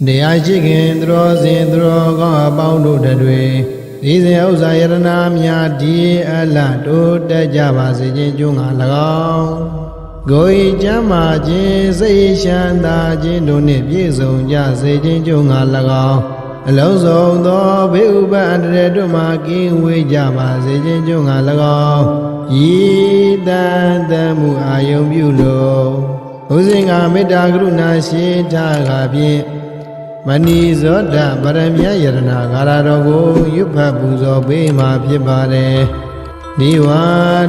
တရားရှိခင်သူတော်စင်သူတော်ကောင်းအပေါင်းတို့တွေဒီစဉ်ဥစ္စာယရနာများဒီအလတိုးတက်ကြပါစေခြင်းကျိုးငါ၎င်းကိုယ်ဤကျမ်းမာခြင်းစိတ်ရှမ်းသာခြင်းတို့နှင့်ပြည့်စုံကြစေခြင်းကျိုးငါ၎င်းအလုံးစုံသောဘေးဥပအန္တရာယ်တို့မှကင်းဝေးကြပါစေခြင်းကျိုးငါ၎င်းဤတန်တမှုအာယုံပြုလို့ဥစဉ်ကမေတ္တာကရုဏာရှိထားကဖြင့်မဏိဇောဒပရမယယရဏဂါရတော်ကိုရွတ်ဖတ်ပူဇော်ပေးမှာဖြစ်ပါတယ်နိဝါ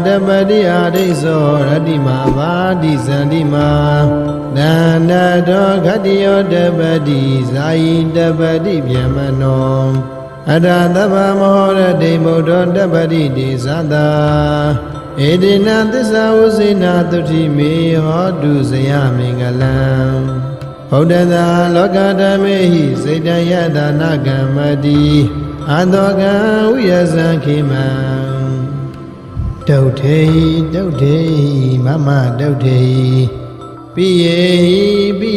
ဒပတိအာဒိသောရတ္တိမာဘာတိဇန္တိမာနန္ဒတောခတ္တိယောတပတိဇာယိတပတိဗျမနောအတသဗ္ဗမောရတိမုဒ္ဒောတပတိတိသတ္တာဧတေနသစ္စာဝစေနာတုတိမေဟောတုဇယမင်္ဂလံဗုဒ္ဓသာလောကဓမ္မေဟိစေတယတနာကမ္မတိအတောကံဝိယဇံခိမံဒုဋ္ဌေဒုဋ္ဌေမမဒုဋ္ဌေပိယေဟိ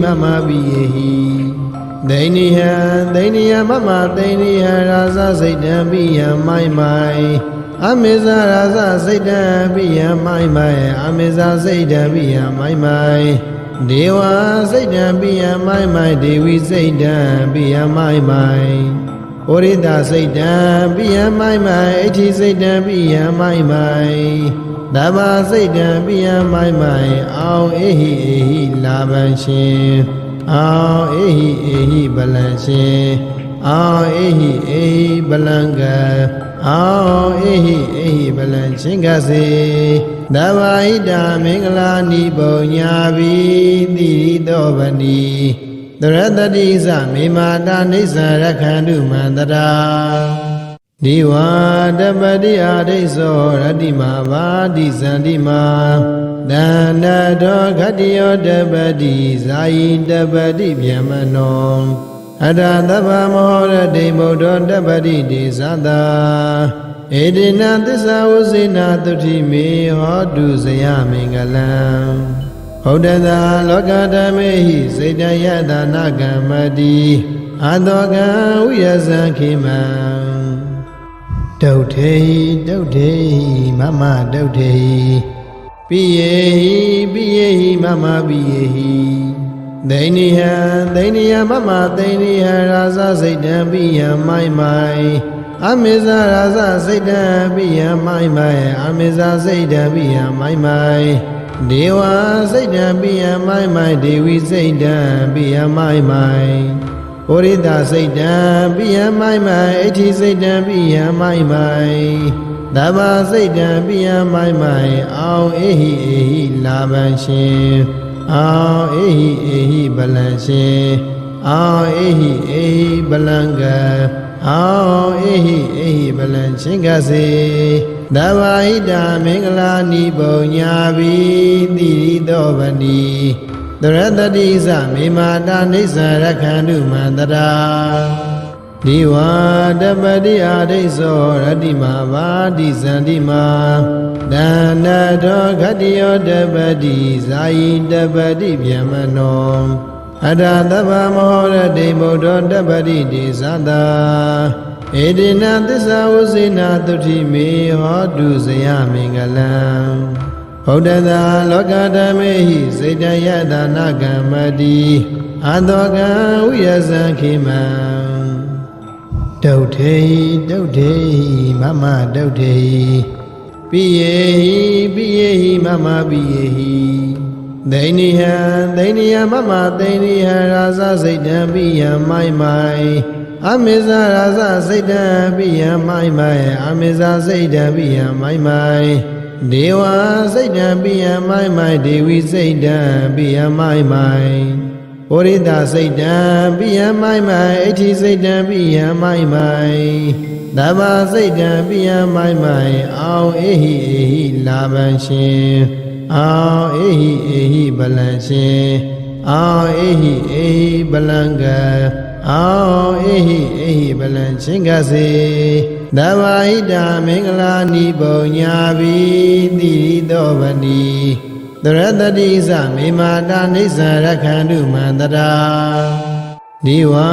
မမပိယေဟိဒိဏိဟံဒိဏိယမမဒိဏိဟံရာဇစိတ်တံပိယံမိုင်မိုင်အမေဇာရာဇစိတ်တံပိယံမိုင်မိုင်အမေဇာစိတ်တံပိယံမိုင်မိုင်ဒေဝစိတ်တံပိယံမိုင်မိုင်ဒေဝီစိတ်တံပိယံမိုင်မိုင်ဩရိတစိတ်တံပိယံမိုင်မိုင်အဋ္ဌိစိတ်တံပိယံမိုင်မိုင်သဗ္ဗစိတ်တံပိယံမိုင်မိုင်အောင်အေဟိလာဗံရှင်အောင်အေဟိဗလံရှင်အောင်အေဟိဗလံကအောင်အေဟိဗလံချင်းကစေသဗ္ဗဟိတမင်္ဂလာနိပုံညာဘိတိတောဗနိသရတတိသမေမာတာနိစ္စရခန္တုမန္တရာဒီဝါတပတိအာဒိသောရတ္တိမာဘာတိဇန္တိမာတန္တတောခတ္တိယောတပတိဇာယိတပတိဗျမနောအတသဗ္ဗမောရတိမုဒ္ဒောတပတိတိသတ္တာဧတေနသစ္စာဝစေနာတုတိမေဟောတုဇယမင်္ဂလံဗုဒ္ဓသာလောကဓမ္မေဟိစေတယတနာကမ္မတိအတောကံဝိယဇံခိမံဒုဋ္ဌေဒုဋ္ဌေမမဒုဋ္ဌေပိယေဟိမမပိယေဟိဒိဏိဟံဒိဏိယမမဒိဏိဟံရာဇစိတ်တံပိယံမိုင်မိုင်အမေဇာရာဇစိတ်တံပိယံမိုင်မိုင်အမေဇာစိတ်တံပိယံမိုင်မိုင်ဒေဝစိတ်တံပိယံမိုင်မိုင်ဒေဝီစိတ်တံပိယံမိုင်မိုင်ဩရိတစိတ်တံပိယံမိုင်မိုင်အဋ္ဌိစိတ်တံပိယံမိုင်မိုင်သဗ္ဗစိတ်တံပိယံမိုင်မိုင်အောင်အေဟိလာဗံရှင်အောင်အေဟိဗလံရှင်အောင်အေဟိဗလံကအောင်အေဟိဗလံချင်းကစေသဗ္ဗဟိတမင်္ဂလာနိပုံညာဘိတိတောဗနိသရတတိသမေမာတာနိစ္စရခန္တုမန္တရာဒီဝါတပတိအာဒိသောရတ္တိမာဘာတိဇန္တိမာတန္တတောခတ္တိယောတပတိဇာယိတပတိဗျမနောအတသဗ္ဗမောရတိမုဒ္ဒောတပတိတိသတ္တာဧတေနသစ္စာဝစေနာတုတိမေဟောတုဇယမင်္ဂလံဗုဒ္ဓသာလောကဓမ္မေဟိစေတယတနာကမ္မတိအတောကံဝိယဇံခိမံဒုဋ္ဌေဒုဋ္ဌေမမဒုဋ္ဌေပိယေဟိမမပိယေဟိဒိဏိဟံဒိဏိယမမဒိဏိဟံရာဇစိတ်တံပိယံမိုင်မိုင်အမေဇာရာဇစိတ်တံပိယံမိုင်မိုင်အမေဇာစိတ်တံပိယံမိုင်မိုင်ဒေဝစိတ်တံပိယံမိုင်မိုင်ဒေဝီစိတ်တံပိယံမိုင်မိုင်ဩရိတစိတ်တံပိယံမိုင်မိုင်အဋ္ဌိစိတ်တံပိယံမိုင်မိုင်သဗ္ဗစိတ်တံပိယံမိုင်မိုင်အောင်အေဟိလာဗံရှင်အောင်အေဟိဗလံရှင်အောင်အေဟိဗလံကအောင်အေဟိဗလံချင်းကစေသဗ္ဗဟိတမင်္ဂလာနိပုံညာဘိတိတောဗနိသရတတိသမေမာတာနိစ္စရခန္တုမန္တရာ ဒ ဒီဝါ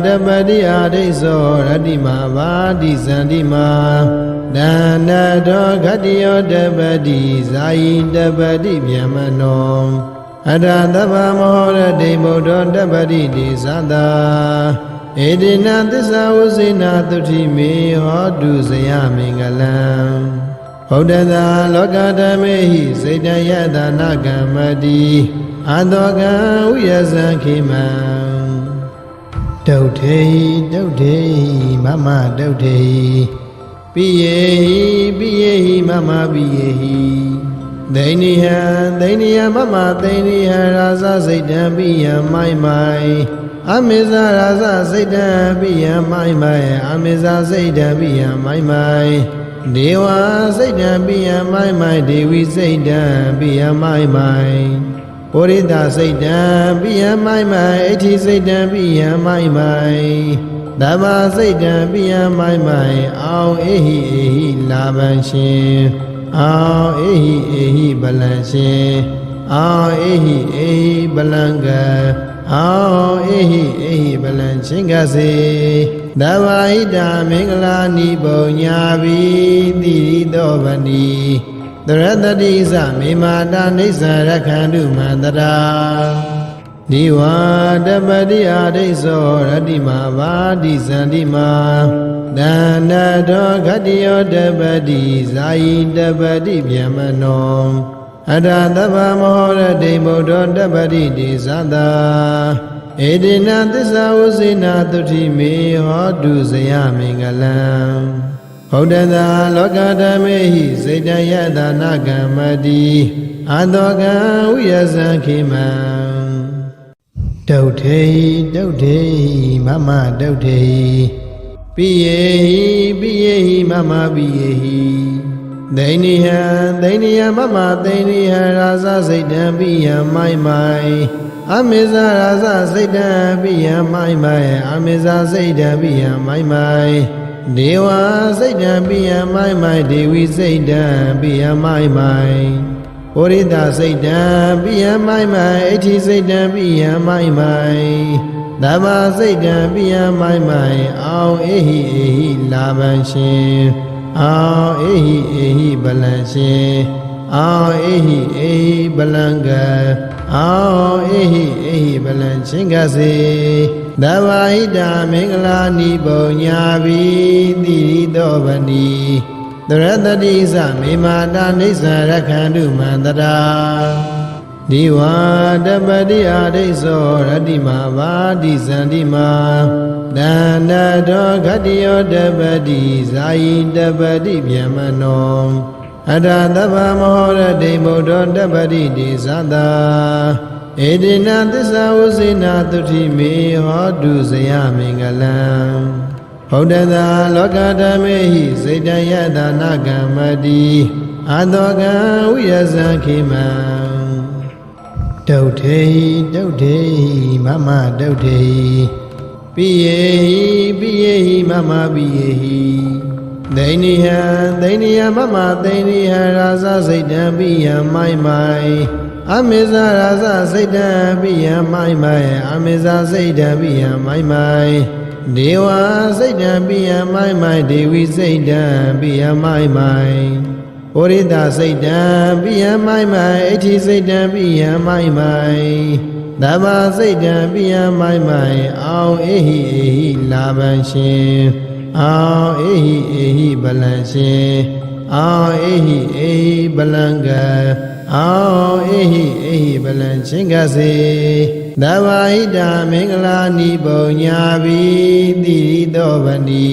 တပတိအာဒိသောရတ္တိမာဘာတိဇန္တိမာဒါနတောခတ္တိယောတပတိဇာယိတပတိဗျမနောအတသဗ္ဗမဟောရတိဗုဒ္ဓောတပတိတိသတ္တာဧတိနသစ္စာဝစေနာတုတိမေဟောတုဇယမင်္ဂလံဗုဒ္ဓသာလောကဓမ္မေဟိစေတယတနာကမ္မတိအတောကံဥယဇံခိမံဒုဋ္ဌေဒုဋ္ဌေမမဒုဋ္ဌေပိယေဟိမမပိယေဟိဒိဏိဟံဒိဏိယမမဒိဏိဟံရာဇစိတ်တံပိယံမိုင်မိုင်အမေဇာရာဇစိတ်တံပိယံမိုင်မိုင်အမေဇာစိတ်တံပိယံမိုင်မိုင်ဒေဝစိတ်တံပိယံမိုင်မိုင်ဒေဝီစိတ်တံပိယံမိုင်မိုင်ပုရိသစိတ်တံပိယံမိုင်မိုင်အဋ္ဌိစိတ်တံပိယံမိုင်မိုင်ဓမ္မစိတ်တံပိယံမိုင်မိုင်အောင်အေဟိလာဗံရှင်အောင်အေဟိဗလံရှင်အောင်အေဟိဗလံကအောင်အေဟိဗလံချင်းကစေသဗ္ဗဟိတာမင်္ဂလာနိပုံညာဘိတိရိသောဗဏီသရတတိသမေမာတာနိစ္စရခန္တုမန္တရာဒီဝါတပတိအာဒိသောရတ္တိမာဘာတိဇန္တိမာဒါနတောခတ္တိယောတပတိဇာယိတပတိဗျမနောအတသဗ္ဗမဟောရတိဗုဒ္ဓောတပတိတိသတ္တာဧတိနသစ္စာဝစေနာတုတိမေဟောတုဇယမင်္ဂလံဗုဒ္ဓသာလောကဓမ္မေဟိစေတယတနာကမ္မတိအတောကံဥယဇံခိမံဒုဋ္ဌေဒုဋ္ဌေမမဒုဋ္ဌေပိယေဟိမမပိယေဟိဒိဏိဟံဒိဏိယမမဒိဏိဟံရာဇစိတ်တံပိယံမိုင်မိုင်အမေဇာရာဇစိတ်တံပိယံမိုင်မိုင်အမေဇာစိတ်တံပိယံမိုင်မိုင်ဒေဝစိတ်တံပိယံမိုင်မိုင်ဒေဝီစိတ်တံပိယံမိုင်မိုင်ပုရိသစိတ်တံပိယံမိုင်မိုင်အဋ္ဌိစိတ်တံပိယံမိုင်မိုင်ဓမ္မစိတ်တံပိယံမိုင်မိုင်အောင်အေဟိလာဗံရှင်အောင်အေဟိဗလံရှင်အောင်အေဟိဗလံကအောင်အေဟိဗလံချင်းကစေသဗ္ဗဟိတာမင်္ဂလာနိပုံညာဘိတိရိသောဗဏီသရတတိသမေမာတာနိစ္စရခန္တုမန္တရာဒီဝါတပတိအာဒိသောရတ္တိမာဘာတိဇန္တိမာဒါနတောခတ္တိယောတပတိဇာယိတပတိဗျမနောအတသဗ္ဗမဟောရတိဗုဒ္ဓောတပတိတိသတ္တာဧတိနသစ္စာဝစေနာတုတိမေဟောတုဇယမင်္ဂလံဗုဒ္ဓသာလောကဓမ္မေဟိစေတယတနာကမ္မတိအတောကံဥယဇံခိမံဒုဋ္ဌေဒုဋ္ဌေမမဒုဋ္ဌေပိယေဟိမမပိယေဟိဒိဏိဟံဒိဏိယမမဒိဏိဟံရာဇစိတ်တံပိယံမိုင်မိုင်အမေဇာရာဇစိတ်တံပိယံမိုင်မိုင်အမေဇာစိတ်တံပိယံမိုင်မိုင်ဒေဝစိတ်တံပိယံမိုင်မိုင်ဒေဝီစိတ်တံပိယံမိုင်မိုင်ပုရိသစိတ်တံပိယံမိုင်မိုင်အဋ္ဌိစိတ်တံပိယံမိုင်မိုင်ဓမ္မစိတ်တံပိယံမိုင်မိုင်အောင်အေဟိလာဗံရှင်အောင်အေဟိဗလံရှင်အောင်အေဟိဗလံကအောင်အေဟိဗလံချင်းကစေသဗ္ဗဟိတာမင်္ဂလာနိပုံညာဘိတိရိသောဗဏီ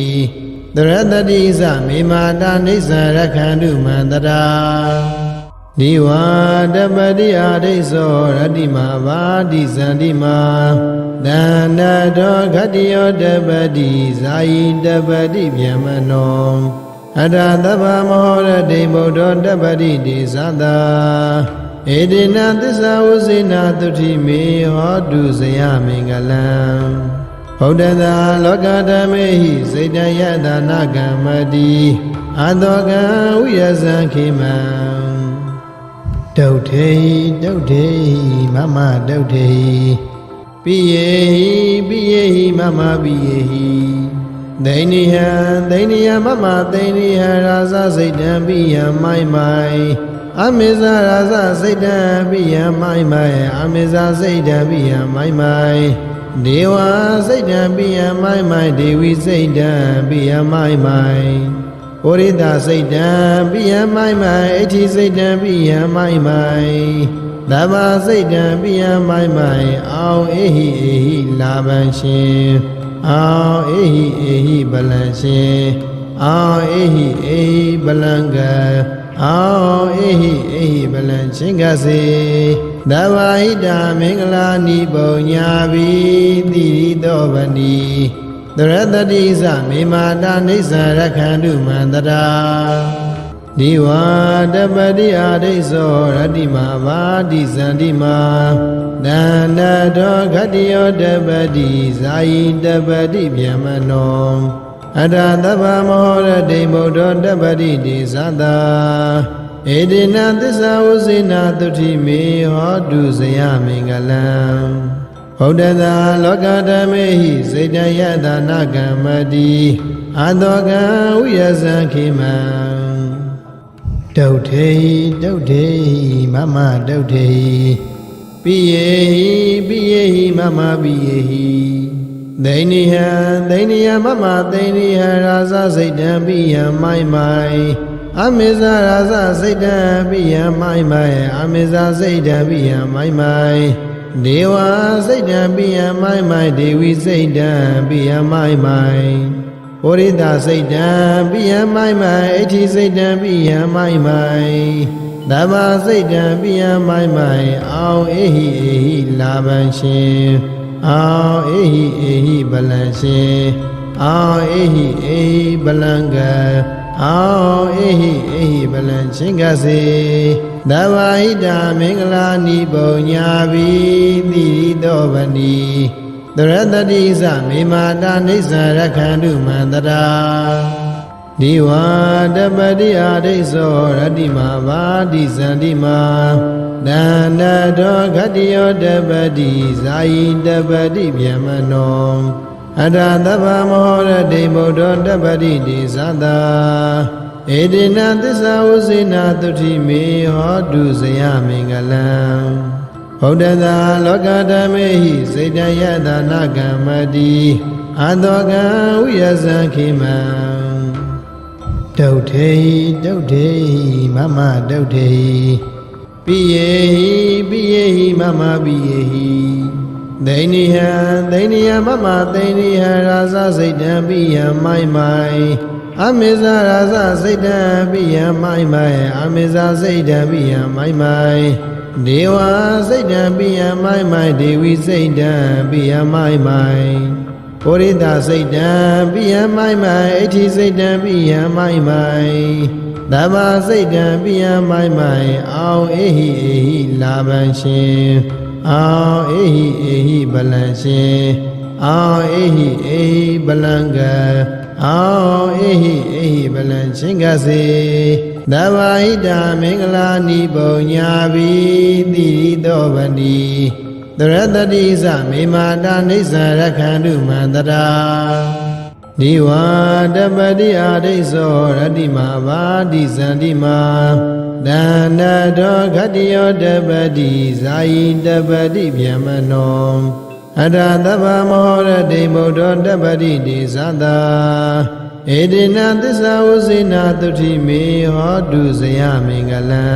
သရတတိသမေမာတာနိစ္စရခန္တုမန္တရာဒီဝါတပတိအာဒိသောရတ္တိမာဘာတိဇန္တိမာဒါနတောခတ္တိယောတပတိဇာယိတပတိဗျမနောအတသဗ္ဗမဟောရတိဗုဒ္ဓောတပတိတိသတ္တာဧတိနသစ္စာဝစေနာတုတိမေဟောတုဇယမင်္ဂလံဗုဒ္ဓသာလောကဓမ္မေဟိစေတယတနာကမ္မတိအတောကံဥယဇံခိမံဒုဋ္ဌေဒုဋ္ဌေမမဒုဋ္ဌေပိ ပိယေဟိမမပိယေဟိဒိဏိယမမဒိဏိယရာဇစိတ်တံပိယမိုင်မိုင်အမေဇာရာဇစိတ်တံပိယမိုင်မိုင်အမေဇာစိတ်တံပိယမိုင်မိုင်ဒေဝစိတ်တံပိယမိုင်မိုင်ဒေဝီစိတ်တံပိယမိုင်မိုင်ပုရိသစိတ်တံပိယမိုင်မိုင်အဋ္ဌိစိတ်တံပိယမိုင်မိုင်သဗ္ဗစိတ်တံပိယမိုင်မိုင်အောင်အေဟိလာဗံရှင်အောင်အေဟိပလံရှင်အောင်အေဟိပလံကအောင်အေဟိပလံရှင်ကစေသဗ္ဗဟိတာမင်္ဂလာနိပုံညာဘိတိရိတောဗန္တိသရတတိသမေမာတာနိစ္စရခန္တုမန္တရာဒီဝါတပတိအာဒိသောရတိမာဘာတိဇန္တိမာဒန္နတောခတ္တယောတပတိဇာယိတပတိဗျမနောအတ္တသဗ္ဗမဟောရတိဗုဒ္ဓတပတိတိသတ္တာဧတေနသစ္စာဝဇေနသုတိမေဟောတုဇယမင်္ဂလံဗုဒ္ဓသာလောကဓမ္မေဟိစေတယတနာကမ္မတိအတောကံဝိယဇံခိမံဒုဋ္ဌေမမဒုဋ္ဌေပိယေဟိမမပိယေဟိဒိဏိယမမဒိဏိယရာဇစိတ်တံပိယမိုင်မိုင်အမေဇာရာဇစိတ်တံပိယမိုင်မိုင်အမေဇာစိတ်တံပိယမိုင်မိုင်ဒေဝစိတ်တံပိယမိုင်မိုင်ဒေဝီစိတ်တံပိယမိုင်မိုင်ပုရိသစိတ်တံပိယမိုင်မိုင်အဋ္ဌိစိတ်တံပိယမိုင်မိုင်သဗ္ဗစိတ်တံပိယမိုင်မိုင်အောင်အေဟိလာဗံရှင်အောင်အေဟိပလံရှင်အောင်အေဟိပလံကအောင်အေဟိပလံရှင်ကစေသဗ္ဗဟိတာမင်္ဂလာနိပုံညာဘိတိရိတောဗန္တိသရတတိသမေမာတာနိစ္စရခန္တုမန္တရာဒီဝါတပတိအာဒိသောရတိမာဘာတိဇန္တိမာဒန္နတောခတ္တယောတပတိဇာယိတပတိဗျမနောအတ္တသဗ္ဗမဟောရတိဗုဒ္ဓတပတိတိသတ္တာဧတေနသစ္စာဝဇေနသုတိမေဟောတုဇယမင်္ဂလံဗုဒ္ဓသာလောကဓမ္မေဟိစေတယတနာကမ္မတိအတောကံဝိယဇံခိမံဒုဋ္ဌေမမဒုဋ္ဌေပိယေဟိမမပိယေဟိဒိဏိယမမဒိဏိယရာဇစိတ်တံပိယမိုင်မိုင်အမေဇာရာဇစိတ်တံပိယမိုင်မိုင်အမေဇာစိတ်တံပိယမိုင်မိုင်ဒေဝစိတ်တံပိယမိုင်မိုင်ဒေဝီစိတ်တံပိယမိုင်မိုင်ပုရိသစိတ်တံပိယမိုင်မိုင်အဋ္ဌိစိတ်တံပိယမိုင်မိုင်သဗ္ဗစိတ်တံပိယမိုင်မိုင်အောင်အေဟိလာဗံရှင်အောင်အေဟိပလံရှင်အောင်အေဟိပလံကအောင်အေဟိပလံရှင်ကစေသဗ္ဗဟိတာမင်္ဂလာနိပုံညာဘိတိရိတောဗန္တိသရတတိသမေမာတာနိစ္စရခန္တုမန္တရာဒီဝါတပတိအာဒိသောရတိမာဘာတိဇန္တိမာဒန္နတောခတ္တယောတပတိဇာယိတပတိဗျမနောအတ္တသဗ္ဗမဟောရတိဗုဒ္ဓတပတိတိသတ္တာဧတေနသစ္စာဝဇေနသုတိမေဟောတုဇယမင်္ဂလံ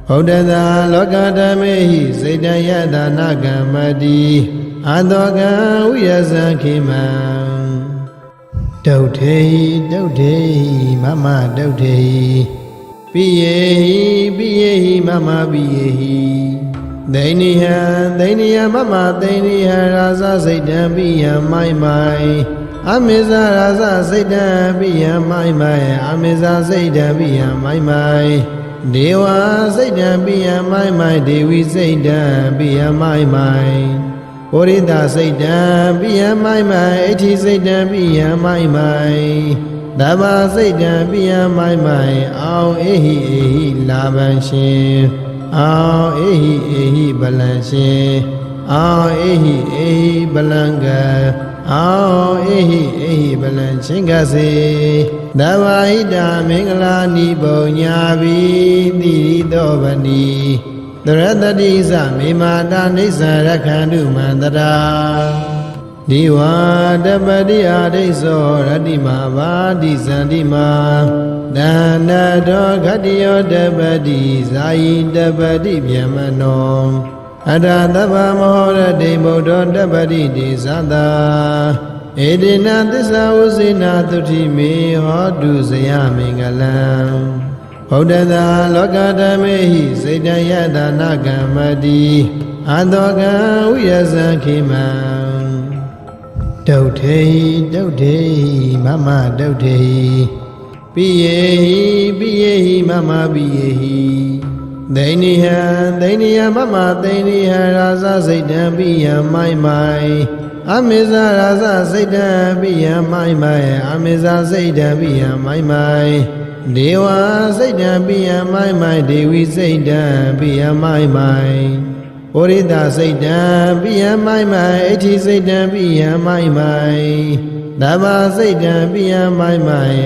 ဗုဒ္ဓသာလောကဓမ္မေဟိစေတယတနာကမ္မတိအတောကံဝိယဇံခိမံဒုဋ္ဌေမမဒုဋ္ဌေပိယေဟိမမပိယေဟိဒိဏိယမမဒိဏိယရာဇစိတ်တံပိယမိုင်မိုင်အမေဇာရာဇစိတ်တံပိယမိုင်မိုင်အမေဇာစိတ်တံပိယမိုင်မိုင်ဒေဝစိတ်တံပိယမိုင်မိုင်ဒေဝီစိတ်တံပိယမိုင်မိုင်ပုရိသစိတ်တံပိယမိုင်မိုင်အဋ္ဌိစိတ်တံပိယမိုင်မိုင်သဗ္ဗစိတ်တံပိယမိုင်မိုင်အောင်အေဟိလာဗံရှင်အောင်အေဟိပလံရှင် Ao ehi balanga Ao ehi balan chingase Davaida mingala nibo nyavi Diri bani Dharatadisa mimata nisa rakhandu mandara Diwa dabadi adiso radima vadi sandima Dana do gadiyo dabadi Zayi dabadi vyamano Adadava mohora de modo dabadi de sada Edina disa usina tuti me hodu zayami galam Bodhada lokadamehi Saydayada nagamadi Adoga uyasa kimam Dautehi mama dautehi Piyehi mama piyehi Dainiha mama dainiha Rasa Saydan piya mai Amiza rasa Saydan piya mai Amiza Saydan piya mai Dewa Saydan piya mai Dewi Saydan piya mai Orida Saydan piya mai Eti Saydan piya mai Dava Saydan piya mai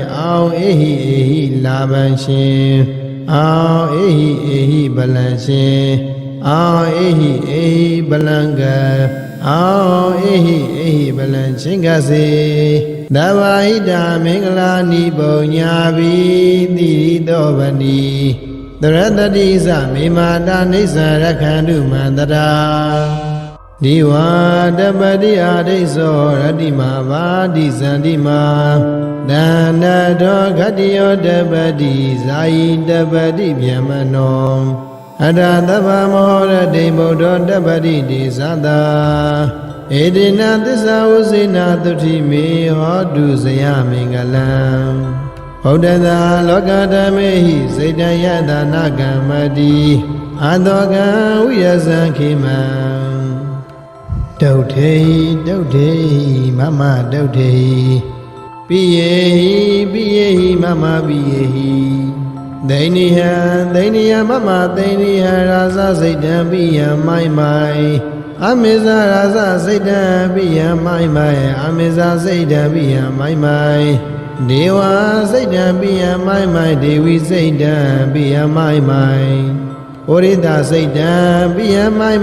Ao ehi laban shin Ao ehi balan shin Ao ehi balanga Ao ehi balan chingase Davaida mingala nibo nyavi Diri bani Dharatadisa mimata nisa rakhandu mandara Diwa dabadi adiso radima vadi sandima Dana do gadiyo dabadi Zayi dabadi vyamano Adadava mohora de modo dabadi de sada Edina disa usina tuti me hodu zayami galam Bodhada lokadamehi Saydayada nagamadi Adoga uyasa kimam Dautehi mama dautehi Piyehi mama piyehi Dainiha mama dainiha Rasa Saydan piya mai Amiza rasa Saydan piya mai Amiza Saydan piya mai Dewa Saydan piya mai Dewi Saydan piya mai Orida Saydan piya mai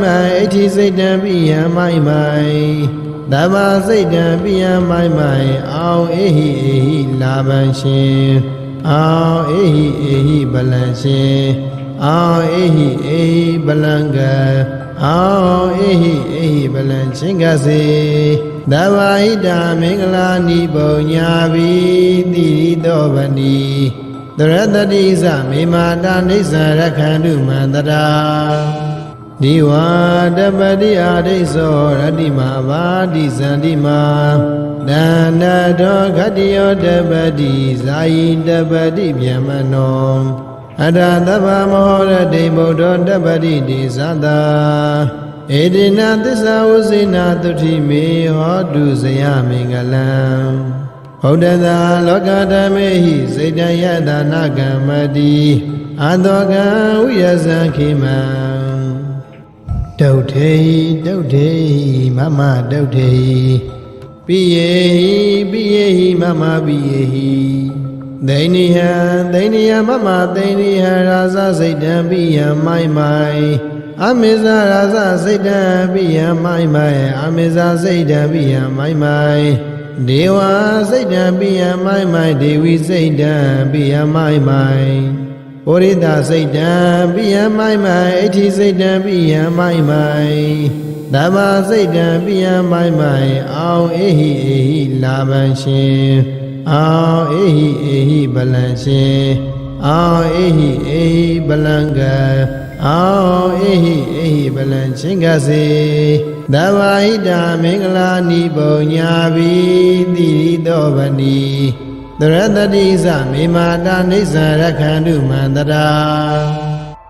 Eti Saydan piya mai Dava Saydan piya mai Ao ehi laban shin Ao ehi balan shin Ao ehi balanga Ao ehi balan chingase Davaida mingala nibo nyavi Diri bani Dharatadisa mimata nisa rakhandu mandara Diwa dabadi adiso radima vadi sandima Dana do gadiyo dabadi Zayi dabadi vyamano Adadava mohora de modo dabadi de sada Edina disa usina tuti me hodu zayami galam Bodhada lokadamehi Saydayada nagamadi Adoga uyasa kimam Dautehi mama dautehi Piyehi mama piyehi Dainiha mama dainiha Rasa Saydan piya mai Amiza rasa Saydan piya mai Amiza Saydan piya mai Dewa Saydan piya mai Dewi Saydan piya mai Orida Saydan piya mai Eti Saydan piya mai Dava Saydan piya mai Ao ehi laban shin Ao ehi balan shin Ao ehi balanga Ao ehi balan chingase Davaida mingala nibo nyavi Diri bani Dharatadisa mimata nisa rakhandu mandara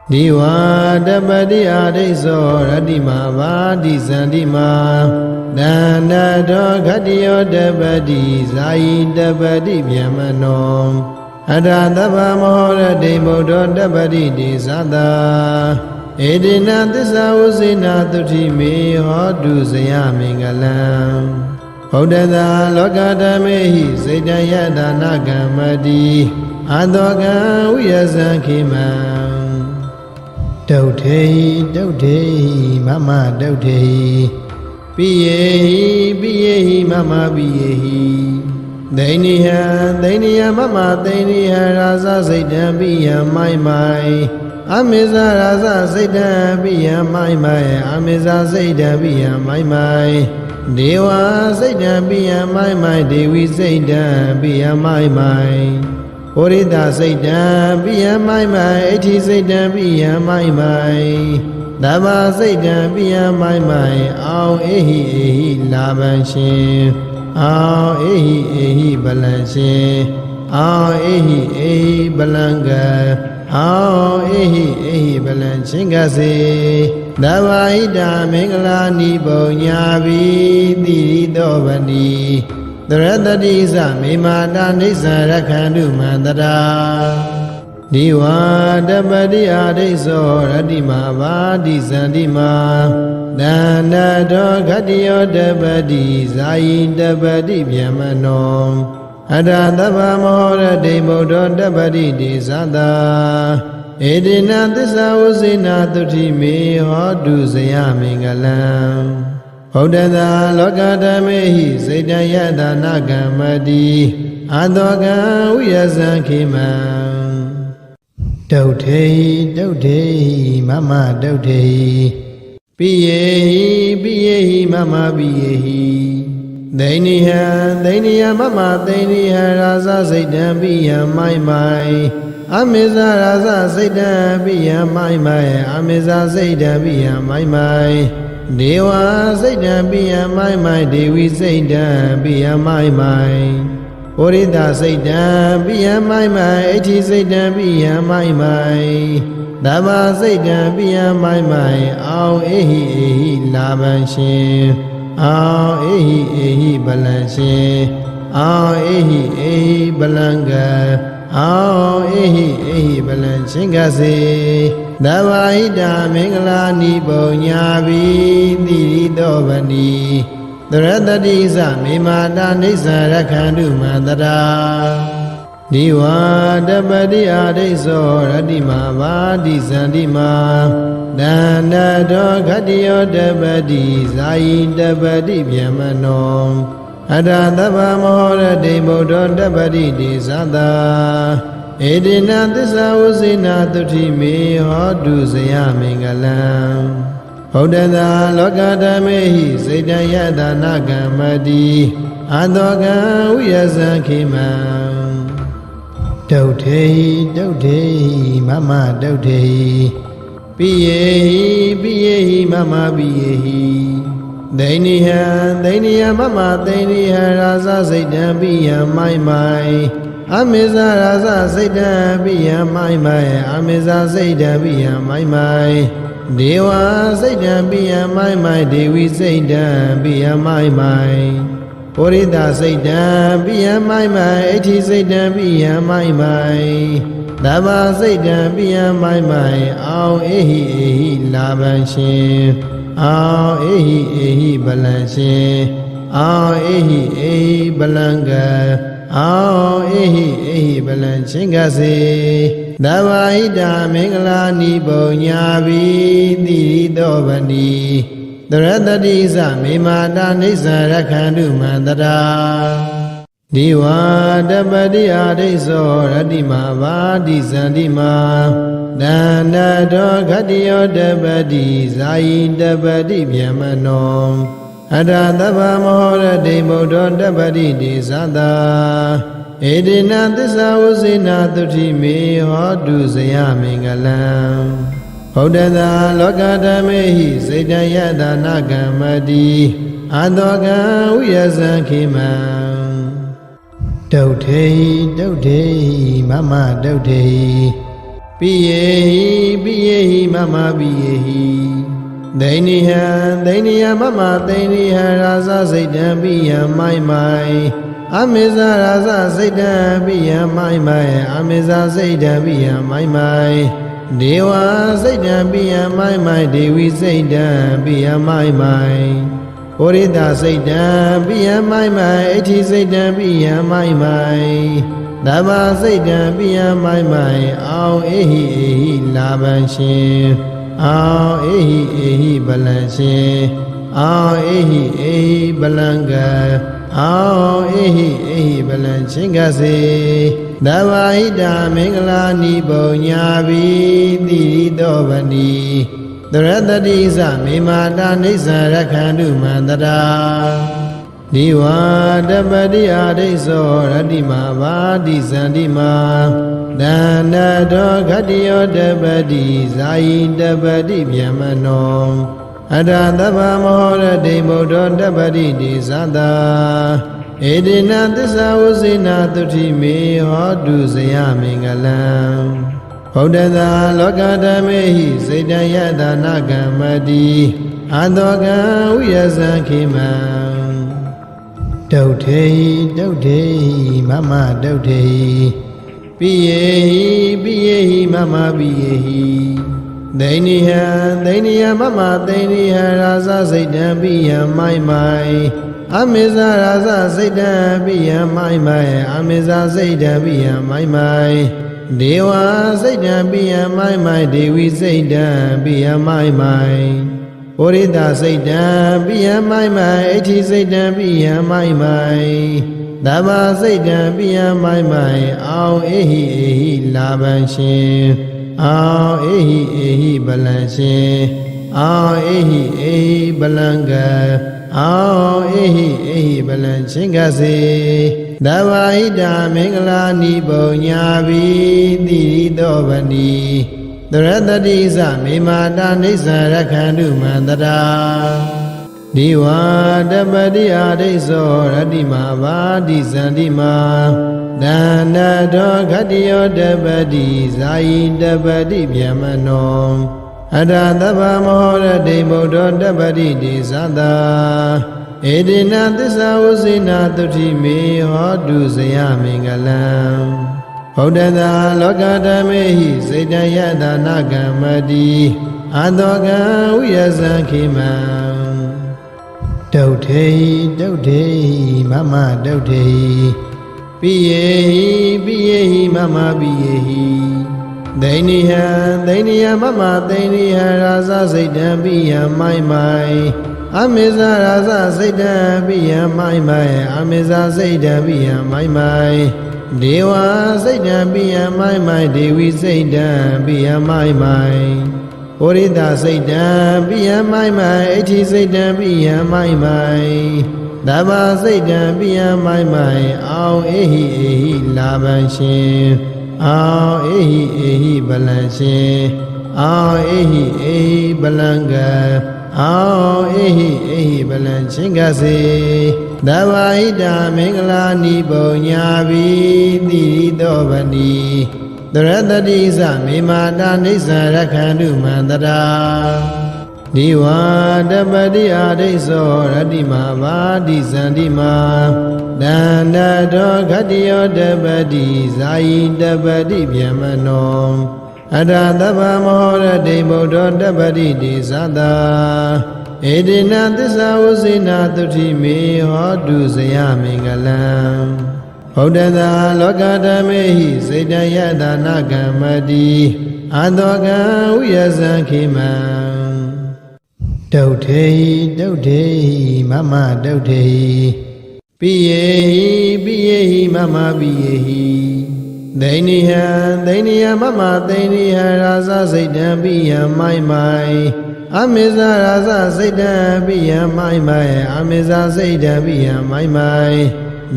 Diwa dabadi adiso radima vadi sandima Dana do gadiyo dabadi Zayi dabadi vyamano Adadava mohora de modo dabadi de sada ဧတေနသစ္စာဝစေနာတုတိမေဟောတုဇယမင်္ဂလံဗုဒ္ဓသာလောကဓမ္မေဟိစေတယတနာကမ္မတိအတောကံဝိယဇံခိမံဒုဋ္ဌေဒုဋ္ဌေမမဒုဋ္ဌေပိယေဟိမမပိယေဟိဒိဏိယမမဒိဏိယရာဇစိတ်တံပိယမိုင်မိုင်အမေဇာရာဇစိတ်တံပိယမိုင်မိုင်အမေဇာစိတ်တံပိယမိုင်မိုင်ဒေဝစိတ်တံပိယမိုင်မိုင်ဒေဝီစိတ်တံပိယမိုင်မိုင်ဩရိတစိတ်တံပိယမိုင်မိုင်အဋ္ဌိစိတ်တံပိယမိုင်မိုင်ဓမ္မစိတ်တံပိယမိုင်မိုင်အောင်အေဟိလာဗံရှင်အောင်အေဟိပလံရှင်အောင်အေဟိပလံကအောင်အေဟိပလံချင်းကစေသဗ္ဗဟိတာမင်္ဂလာနိပုံညာဘိတိရိတောဗနိသရတတိသမေမာတာနိစ္စရခန္တုမန္တရာဒီဝါတပတိအာဒိသောရတိမာဘာတိဇန္တိမာတန္တတောခတ္တယောတပတိဇာယိတပတိဗျမနောအတသဗ္ဗမောရတိမုဒ္ဒောတပတိတိသတ္တာဧတေနသစ္စာဝစေနာတုတိမေဟောတုဇယမင်္ဂလံဗုဒ္ဓသာလောကဓမ္မေဟိစေတယတနာကမ္မတိအတောကံဝိယဇံခိမံဒုဋ္ဌေမမဒုဋ္ဌေပိယေဟိမမပိယေဟိဒိဏိယမမဒိဏိယရာဇစိတ်တံပိယမိုင်မိုင်အမေဇာရာဇစိတ်တံပိယမိုင်မိုင်အမေဇာစိတ်တံပိယမိုင်မိုင်ဒေဝစိတ်တံပိယမိုင်မိုင်ဒေဝီစိတ်တံပိယမိုင်မိုင်ဩရိတစိတ်တံပိယမိုင်မိုင်အဋ္ဌိစိတ်တံပိယမိုင်မိုင်ဓမ္မစိတ်တံပိယမိုင်မိုင်အောင်အေဟိလာဗံရှင်အောင်အေဟိပလံရှင်အောင်အေဟိပလံကအောင်အေဟိပလံချင်းကစေသဗ္ဗဟိတာမင်္ဂလာနိပုံညာဘိတိရိတောဗနိသရတတိသမေမာတာနိစ္စရခန္တုမန္တရာဒီဝါတပတိအာဒိသောရတိမာဘာတိဇန္တိမာတန္တတောခတ္တယောတပတိဇာယိတပတိဗျမနောအတသဗ္ဗမောရတိမုဒ္ဒောတပတိတိသတ္တာဧတေနသစ္စာဝစေနာတုတိမေဟောတုဇယမင်္ဂလံဗုဒ္ဓသာလောကဓမ္မေဟိစေတယတနာကမ္မတိအတောကံဝိယဇံခိမံဒုဋ္ဌေမမဒုဋ္ဌေပိယေဟိမမပိယေဟိဒိဏိယမမဒိဏိယရာဇစိတ်တံပိယမိုင်မိုင်အမေဇာရာဇစိတ်တံပိယမိုင်မိုင်အမေဇာစိတ်တံပိယမိုင်မိုင်ဒေဝစိတ်တံပိယမိုင်မိုင်ဒေဝီစိတ်တံပိယမိုင်မိုင်ဩရိတစိတ်တံပိယမိုင်မိုင်အဋ္ဌိစိတ်တံပိယမိုင်မိုင်ဓမ္မစိတ်တံပိယမိုင်မိုင်အောင်အေဟိလာဗံရှင်အောင်အေဟိပလံရှင်အောင်အေဟိပလံကအောင်အေဟိပလံချင်းကစေသဗ္ဗဟိတာမင်္ဂလာနိပုံညာဘိတိရိတောဗနိသရတတိသမေမာတာနိစ္စရခန္တုမန္တရာဒီဝါတပတိအာဒိသောရတိမာဘာတိဇန္တိမာတန္တတောခတ္တယောတပတိဇာယိတပတိဗျမနောအတသဗ္ဗမောရတိမုဒ္ဒောတပတိတိသတ္တာဧတေနသစ္စာဝစေနာတုတိမေဟောတုဇယမင်္ဂလံဗုဒ္ဓသာလောကဓမ္မေဟိစေတယတနာကမ္မတိအတောကံဝိယဇံခိမံဒုဋ္ဌေမမဒုဋ္ဌေပိယေဟိမမပိယေဟိဒိဏိယမမဒိဏိယရာဇစိတ်တံပိယမိုင်မိုင်အမေဇာရာဇစိတ်တံပိယမိုင်မိုင်အမေဇာစိတ်တံပိယမိုင်မိုင် ဒေဝစိတ်တံပိယမိုင်းမိုင်ဒေဝီစိတ်တံပိယမိုင်းမိုင်ဩရိတစိတ်တံပိယမိုင်းမိုင်အဋ္ဌိစိတ်တံပိယမိုင်းမိုင်ဓမ္မစိတ်တံပိယမိုင်းမိုင်အောင်အေဟိအေဟိလာဗံရှင်အောင်အေဟိအေဟိဗလံရှင်အောင်အေဟိအေဟိဗလံကအောင်အေဟိအေဟိဗလံချင်းကစေသဗ္ဗဟိတာမင်္ဂလာနိပုံညာဘိတိရိတောဗဏီသရတတိသမေမာတာနိစ္စရခန္တုမန္တရာဒီဝါတပတိအာဒိသောရတိမာဘာတိသန္တိမာဒန္နတောခတ္တယောတပတိဇာယိတပတိဗျမနောအတသဗ္ဗမောရတိမုဒ္ဒောတပတိတိသတ္တာဧတေနသစ္စာဝစေနာတုတိမေဟောတုဇယမင်္ဂလံဘုဒ္ဓသာလောကဓမ္မေဟိစေတယတနာကမ္မတိအတောကံဝိယဇံခေမံဒုဋ္ဌေဒုဋ္ဌေမမဒုဋ္ဌေပိယေဟိမမပိယေဟိဒိဏိဟဒိဏိယမမဒိဏိဟရာဇစိတ်တံပိယမိုင်းမိုင်အမေဇာရာဇစိတ်တံပိယမိုင်းမိုင်အမေဇာစိတ်တံပိယမိုင်းမိုင်ဒေဝစိတ်တံပိယမိုင်းမိုင်ဒေဝီစိတ်တံပိယမိုင်းမိုင်ဩရိတစိတ်တံပိယမိုင်းမိုင်အဋ္ဌိစိတ်တံပိယမိုင်းမိုင်ဓမ္မစိတ်တံပိယမိုင်းမိုင်အောင်အေဟိအေဟိလာဗံရှင်အောင်အေဟိအေဟိဗလံရှင်အောင်အေဟိအေဟိဗလံကအောင်အေဟိအေဟိဗလံချင်းကစေသဗ္ဗဟိတာမင်္ဂလာနိပုံညာဘိတိရိတောဗဏီသရတတိသမေမာတာနိစ္စရခန္တုမန္တရာဒီဝါတပတိအာဒိသောရတိမာဘာတိသန္တိမာဒန္နတောခတ္တယောတပတိဇာယိတပတိဗျမနောအတသဗ္ဗမောရတိမုဒ္ဒောတပတိတိသတ္တာဧတေနသစ္စာဝစေနာတုတိမေဟောတုဇယမင်္ဂလံဘုဒ္ဓသာလောကဓမ္မေဟိစေတယတနာကမ္မတိအတောကံဝိယဇံခေမံဒုဋ္ဌေဒုဋ္ဌေမမဒုဋ္ဌေပိယေဟိမမပိယေဟိဒိဏိဟဒိဏိယမမဒိဏိဟရာဇစိတ်တံပိယမိုင်းမိုင်အမေဇာရာဇစိတ်တံပိယမိုင်းမိုင်အမေဇာစိတ်တံပိယမိုင်းမိုင်ဒေဝစိတ်တံပိယမိုင်းမိုင်ဒေဝီစိတ်တံပိယမိုင်းမိုင်ဩရိတစိတ်တံပိယမိုင်းမိုင်အဋ္ဌိစိတ်တံပိယမိုင်းမိုင်ဓမ္မစိတ်တံပိယမိုင်းမိုင်အောင်အေဟိအေဟိလာဗံရှင်အောင်အေဟိအေဟိဗလံရှင်အောင်အေဟိအေဟိဗလံကအောင်အေဟိအေဟိဗလံချင်းကစေသဗ္ဗဟိတာမင်္ဂလာနိပုံညာဘိတိရိတောဗဏီသရတတိသမေမာတာနိစ္စရခန္တုမန္တရာဒီဝါတပတိအာဒိသောရတိမာဘာတိသန္တိမာဒန္နတောခတ္တယောတပတိဇာယိတပတိဗျမနောအတသဗ္ဗမောရတိမုဒ္ဒောတပတိတိသတ္တာဧတေနသစ္စာဝစေနာတုတိမေဟောတုဇယမင်္ဂလံဘုဒ္ဓသာလောကဓမ္မေဟိစေတယတနာကမ္မတိအတောကံဝိယဇံခေမံဒုဋ္ဌေဒုဋ္ဌေမမဒုဋ္ဌေပိယေဟိမမပိယေဟိဒိဏိဟဒိဏိယမမဒိဏိဟရာဇစိတ်တံပိယမိုင်းမိုင်အမေဇာရာဇစိတ်တံပိယမိုင်းမိုင်အမေဇာစိတ်တံပိယမိုင်းမိုင်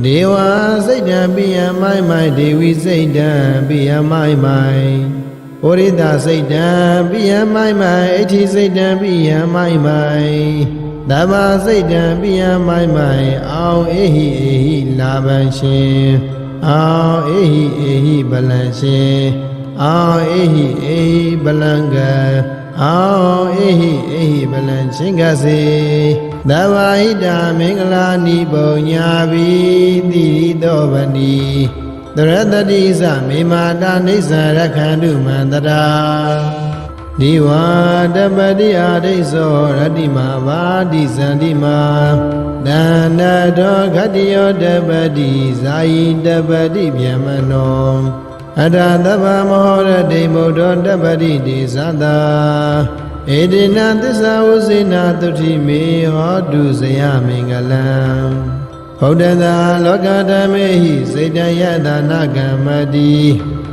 ဒေဝစိတ်တံပိယမိုင်းမိုင်ဒေဝီစိတ်တံပိယမိုင်းမိုင်ဩရိတစိတ်တံပိယမိုင်းမိုင်အဋ္ဌိစိတ်တံပိယမိုင်းမိုင်ဓမ္မစိတ်တံပိယမိုင်းမိုင်အောင်အေဟိအေဟိလာဗံရှင်အောင်အေဟိအေဟိဗလံရှင်အောင်အေဟိအေဟိဗလံကအောင်အေဟိအေဟိဗလံချင်းကစေသဗ္ဗဟိတာမင်္ဂလာနိပုံညာဘိတိရိတောဗဏီသ သရတတိသမေမာတာနိစ္စရခန္တုမန္တရာဒီဝါတပတိအာဒိသောရတိမာဘာတိဇန္တိမာဒါနတောခတ္တယောတပတိဇာယိတပတိဗျမနောအတ္တသဗ္ဗမဟောရတိမုဒ္ဒောတပတိတိသတ္တာဧတေနသစ္စာဝစေနာတုတိမေဟောတုဇယမင်္ဂလံဗုဒ္ဓသာလောကဓမ္မေဟိစေတယတနာကမ္မတိ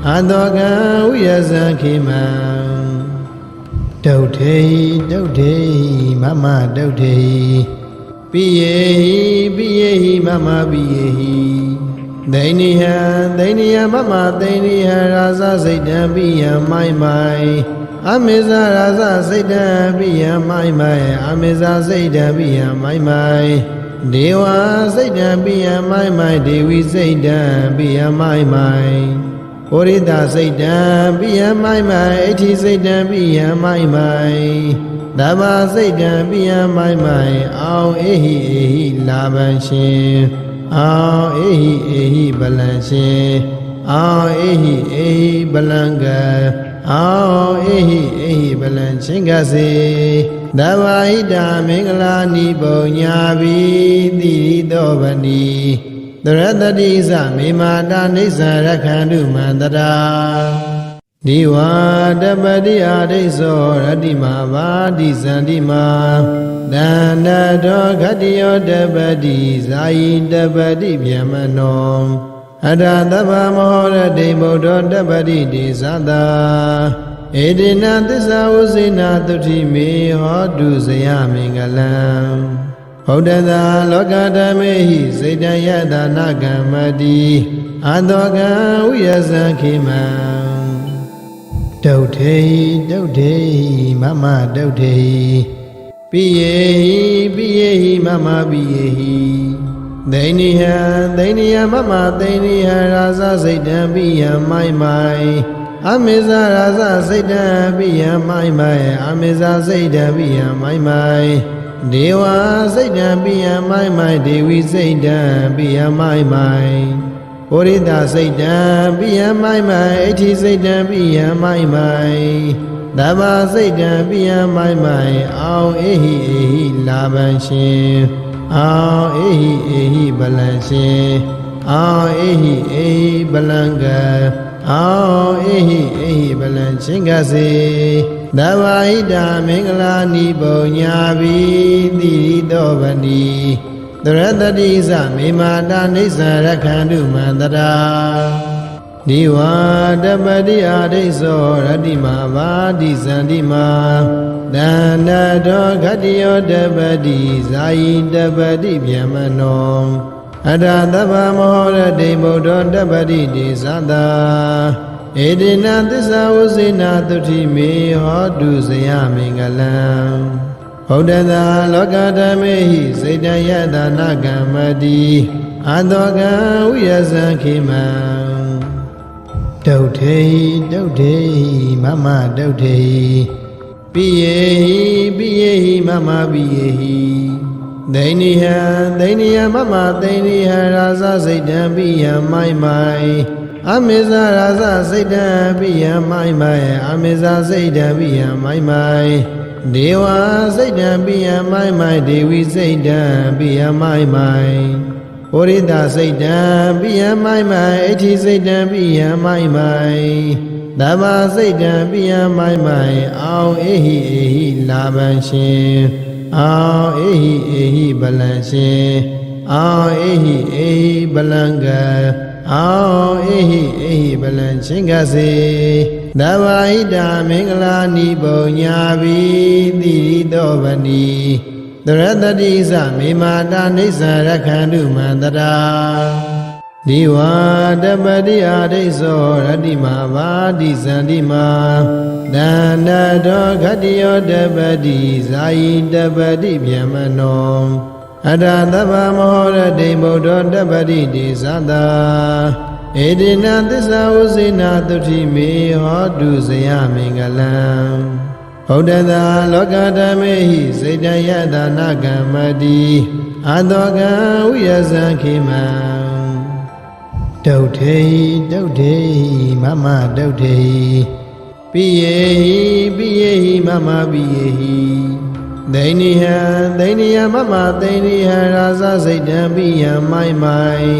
အတောကံဝိယဇံခိမံဒုဋ္ဌေဒုဋ္ဌေမမဒုဋ္ဌေပိယေဟိပိယေဟိမမပိယေဟိဒိဏိယဒိဏိယမမဒိဏိယရာဇစိတ်တံပိယမိုင်မိုင်အမေဇာရာဇစိတ်တံပိယမိုင်မိုင်အမေဇာစိတ်တံပိယမိုင်မိုင်ဒေဝစိတ်တံပိယမိုင်မိုင်ဒေဝီစိတ်တံပိယမိုင်မိုင်ပုရိသစိတ်တံပိယမိုင်မိုင်အဋ္ဌိစိတ်တံပိယမိုင်မိုင်ဓမ္မစိတ်တံပိယမိုင်မိုင်အောင်အေဟိအေဟိလာဗံရှင်အောင်အေဟိအေဟိဗလံရှင်အောင်အေဟိအေဟိဗလံကအောင်အေဟိအေဟိဗလံချင်းကစေသဗ္ဗဟိတာမင်္ဂလာနိပုံညာဘိတိရိသောဗဏီသရတတိသမေမာတာနိစ္စရခန္တုမန္တရာဒီဝါတပတိအာဒိသောရတိမာဘာတိဇန္တိမာဒါနတောခတ္တယောတပတိဇာယိတပတိဗျမနောအတ္တသဗ္ဗမဟောရတိမုဒ္ဒောတပတိတိသတ္တာဧတေနသစ္စာဝစေနာတုတိမေဟောတုဇယမင်္ဂလံဗုဒ္ဓသာလောကဓမ္မေဟိစေတယတနာကမ္မတိအတောကံဝိယဇံခိမံဒုဋ္ဌေဒုဋ္ဌေမမဒုဋ္ဌေပိယေဟိပိယေဟိမမပိယေဟိဒိဏိယဒိဏိယမမဒိဏိယရာဇစိတ်တံပိယမိုင်မိုင်အမေဇာရာဇစိတ်တံပိယမိုင်မိုင်အမေဇာစိတ်တံပိယမိုင်မိုင်ဒေဝစိတ်တံပိယမိုင်မိုင်ဒေဝီစိတ်တံပိယမိုင်မိုင်ပုရိသစိတ်တံပိယမိုင်မိုင်အဋ္ဌိစိတ်တံပိယမိုင်မိုင်ဓမ္မစိတ်တံပိယမိုင်မိုင်အောင်အေဟိအေဟိလာဗံရှင်အောင်အေဟိအေဟိဗလံရှင်အောင်အေဟိအေဟိဗလံကအောင်အေဟိအေဟိဗလံချင်းကစေသဗ္ဗဟိတာမင်္ဂလာနိပုံညာဘိတိရိသောဗဏီသရတတိသမေမာတာနိစ္စရခန္တုမန္တရာဒီဝါတပတိအာဒိသောရတိမာဘာတိဇန္တိမာဒါနတောခတ္တယောတပတိဇာယိတပတိဗျမနောအတ္တသဗ္ဗမဟောရတိမုဒ္ဒောတပတိတိသတ္တာဧတေနသစ္စာဝစေနာတုတိမေဟောတုဇယမင်္ဂလံဗုဒ္ဓသာလောကဓမ္မေဟိစေတယတနာကမ္မတိအတောကံဝိယဇံခိမံဒုဋ္ဌေဒုဋ္ဌေမမဒုဋ္ဌေပိယေဟိပိယေဟိမမပိယေဟိဒိဏိယဒိဏိယမမဒိဏိယရာဇစိတ်တံပိယမိုင်မိုင်အမေဇာရာဇစိတ်တံပိယမိုင်မိုင်အမေဇာစိတ်တံပိယမိုင်မိုင်ဒေဝစိတ်တံပိယမိုင်မိုင်ဒေဝီစိတ်တံပိယမိုင်မိုင်ပုရိသစိတ်တံပိယမိုင်မိုင်အဋ္ဌိစိတ်တံပိယမိုင်မိုင်ဓမ္မစိတ်တံပိယမိုင်မိုင်အောင်အေဟိအေဟိလာဗံရှင်အောင်အေဟိအေဟိဗလံရှင်အောင်အေဟိအေဟိဗလံကအောင်အေဟိအေဟိဗလံချင်းကစေသဗ္ဗဟိတာမင်္ဂလာနိပုံညာဘိတိရိသောဗဏီသရတတိသမေမာတာနိစ္စရခန္တုမန္တရာဒီဝါတပတိအာဒိသောရတိမာဘာတိဇန္တိမာဒါနတောခတ္တယောတပတိဇာယိတပတိဗျမနောအတ္တသဗ္ဗမဟောရတိမုဒ္ဒောတပတိတိသတ္တာဧတေနသစ္စာဝစေနာတုတိမေဟောတုဇယမင်္ဂလံဗုဒ္ဓသာလောကဓမ္မေဟိစေတယတနာကမ္မတိအတောကံဝိယဇံခိမံဒ တုတ်ထေတုတ်ထေမမတုတ်ထေပိယေဟိမမပိယေဟိဒိဏိယမမဒိဏိယရာဇစိတ်တံပိယံမိုင်မိုင်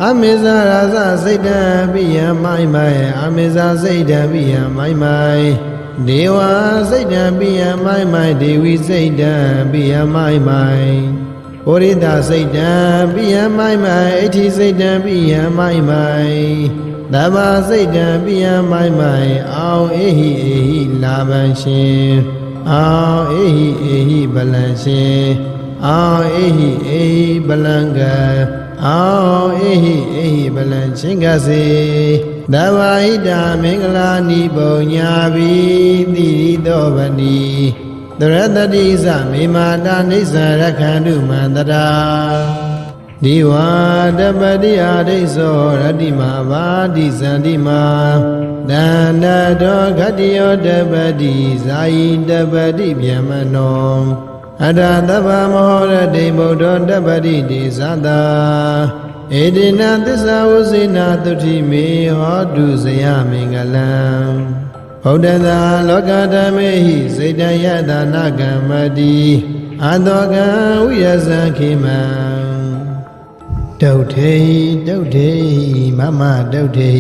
အမေဇာရာဇစိတ်တံပိယံမိုင်မိုင်အမေဇာစိတ်တံပိယံမိုင်မိုင်ဒေဝစိတ်တံပိယံမိုင်မိုင်ဒေဝီစိတ်တံပိယံမိုင်မိုင်ဩရိတစိတ်တံပိယံမိုင်မိုင်အဋ္ဌိစိတ်တံပိယံမိုင်မိုင်သဗ္ဗစိတ်တံပိယံမိုင်မိုင်အောင်အေဟိလာဗံရှင်အောင်အေဟိဗလံရှင်အောင်အေဟိဗလံကအောင်အေဟိဗလံချင်းကစေသဗ္ဗဟိတာမင်္ဂလာနိပုံညာဘိတိရိတောဗတိတရတတိသမေမာတာနိစ္စရခန္တုမန္တရာဒီဝါတပတိအာဒိသောရတိမာဘာတိဇန္တိမာဒန္တတောခတ္တိယောတပတိဇာယိတပတိဗျမနောအတ္တသဗ္ဗမဟောရတိဗုဒ္ဓောတပတိတိသတ္တာဧတိနသစ္စာဝစေနာတုတိမေဟောတုဇယမင်္ဂလံဗုဒ္ဓသာလောကဓမ္မေဟိစေတယတနာကမ္မတိအတောကံဝိယဇံခိမံတုတ်ထေမမတုတ်ထေ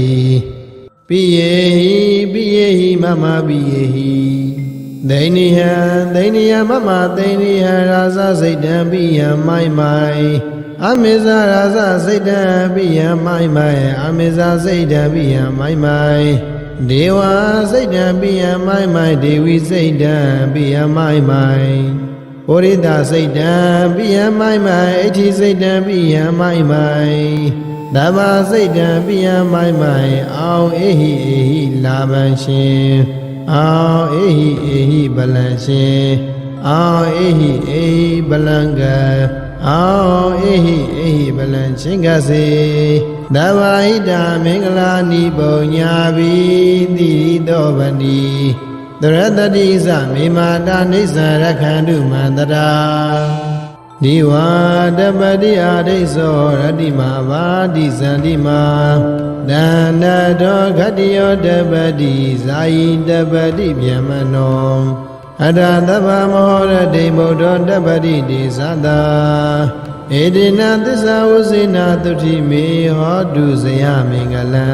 ပိယေဟိမမပိယေဟိဒိဏိယမမဒိဏိယရာဇစိတ်တံပိယံမိုင်မိုင်အမေဇာရာဇစိတ်တံပိယံမိုင်မိုင်အမေဇာစိတ်တံပိယံမိုင်မိုင်ဒေဝစိတ်တံပိယံမိုင်မိုင်ဒေဝီစိတ်တံပိယံမိုင်မိုင်ဩရိတစိတ်တံပိယံမိုင်မိုင်အဋ္ဌိစိတ်တံပိယံမိုင်မိုင်သဗ္ဗစိတ်တံပိယံမိုင်မိုင်အောင်အေဟိလာဗံရှင်အောင်အေဟိဗလံရှင်အောင်အေဟိဗလံကအောင်အေဟိဗလံချင်းကစေသဗ္ဗဟိတာမင်္ဂလာနိပုံညာဘိတိရိတောဗတိတရတတိသမေမာတာနိစ္စရခန္တုမန္တရာဒီဝါတပတိအာဒိသောရတိမာဘာတိဇန္တိမာဒန္တတောခတ္တိယောတပတိဇာယိတပတိဗျမနောအတ္တသဗ္ဗမဟောရတိဗုဒ္ဓောတပတိတိသတ္တာဧတိနသစ္စာဝစေနာတုတိမေဟောတုဇယမင်္ဂလံ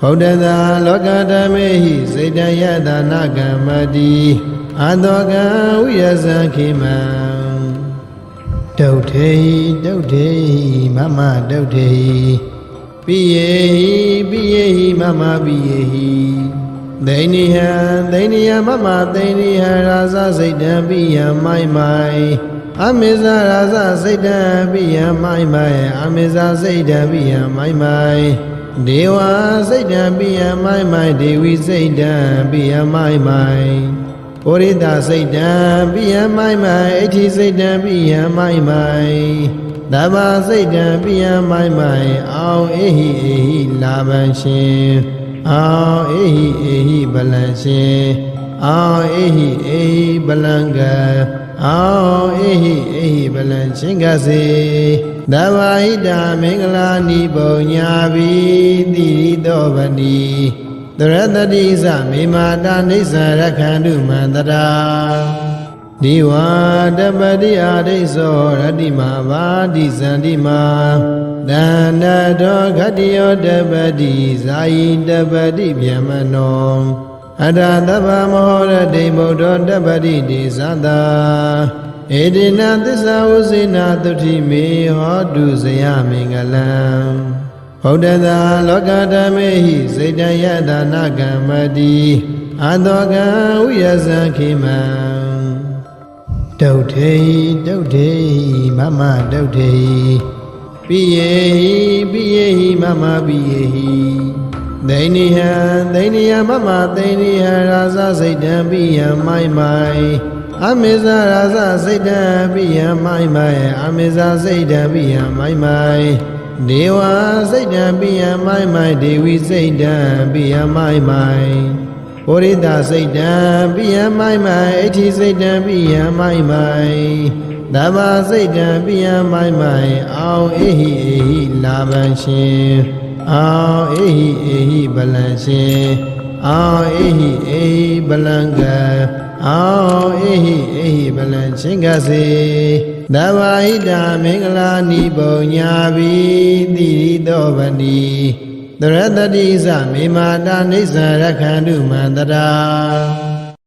ဗုဒ္ဓသာလောကဓမ္မေဟိစေတယတနာကမ္မတိအတောကံဝိယဇံခိမံတုတ်ထေမမတုတ်ထေပိယေဟိမမပိယေဟိဒိဏိယမမဒိဏိယရာဇစိတ်တံပိယံမိုင်မိုင်အမေဇာရာဇစိတ်တံပိယံမိုင်မိုင်အမေဇာစိတ်တံပိယံမိုင်မိုင်ဒေဝစိတ်တံပိယံမိုင်မိုင်ဒေဝီစိတ်တံပိယံမိုင်မိုင်ဩရိတစိတ်တံပိယံမိုင်မိုင်အဋ္ဌိစိတ်တံပိယံမိုင်မိုင်သဗ္ဗစိတ်တံပိယံမိုင်မိုင်အောင်အေဟိလာဗံရှင်အောင်အေဟိဗလံရှင်အောင်အေဟိဗလံကအောင်အေဟိဗလံချင်းကစေသဗ္ဗဟိတာမင်္ဂလာနိပုံညာဘိတိရိတောဗတိတရတတိသမေမာတာနိစ္စရခန္တုမန္တရာဒီဝါတပတိအာဒိသောရတိမာဘာတိဇန္တိမာဒန္တတောခတ္တိယောတပတိဇာယိတပတိဗျမနောအတ္တသဗ္ဗမဟောရတိဗုဒ္ဓောတပတိတိသတ္တာဧတိနသစ္စာဝစေနာတုတိမေဟောတုဇယမင်္ဂလံဗုဒ္ဓသာလောကဓမ္မေဟိစေတယတနာကမ္မတိအတောကံဝိယဇံခိမံတုတ်ထေမမတုတ်ထေပိယေဟိမမပိယေဟိဒိဏိယမမဒိဏိယရာဇစိတ်တံပိယံမိုင်မိုင်အမေဇာရာဇစိတ်တံပိယံမိုင်မိုင်အမေဇာစိတ်တံပိယံမိုင်မိုင်ဒေဝစိတ်တံပိယံမိုင်မိုင်ဒေဝီစိတ်တံပိယံမိုင်မိုင်ဩရိတစိတ်တံပိယံမိုင်မိုင်အဋ္ဌိစိတ်တံပိယံမိုင်မိုင်သဗ္ဗစိတ်တံပိယံမိုင်မိုင်အောင်အေဟိလာဗံရှင် အောင်အေဟိဗလံရှင်အောင်အေဟိဗလံကအောင်အေဟိဗလံရှင်ကစေသဗ္ဗဟိတာမင်္ဂလာနိပုံညာဘိတိရိသောဗန္တိသရတ္တိသမေမာတာနိစ္စရခန္တုမန္တရာ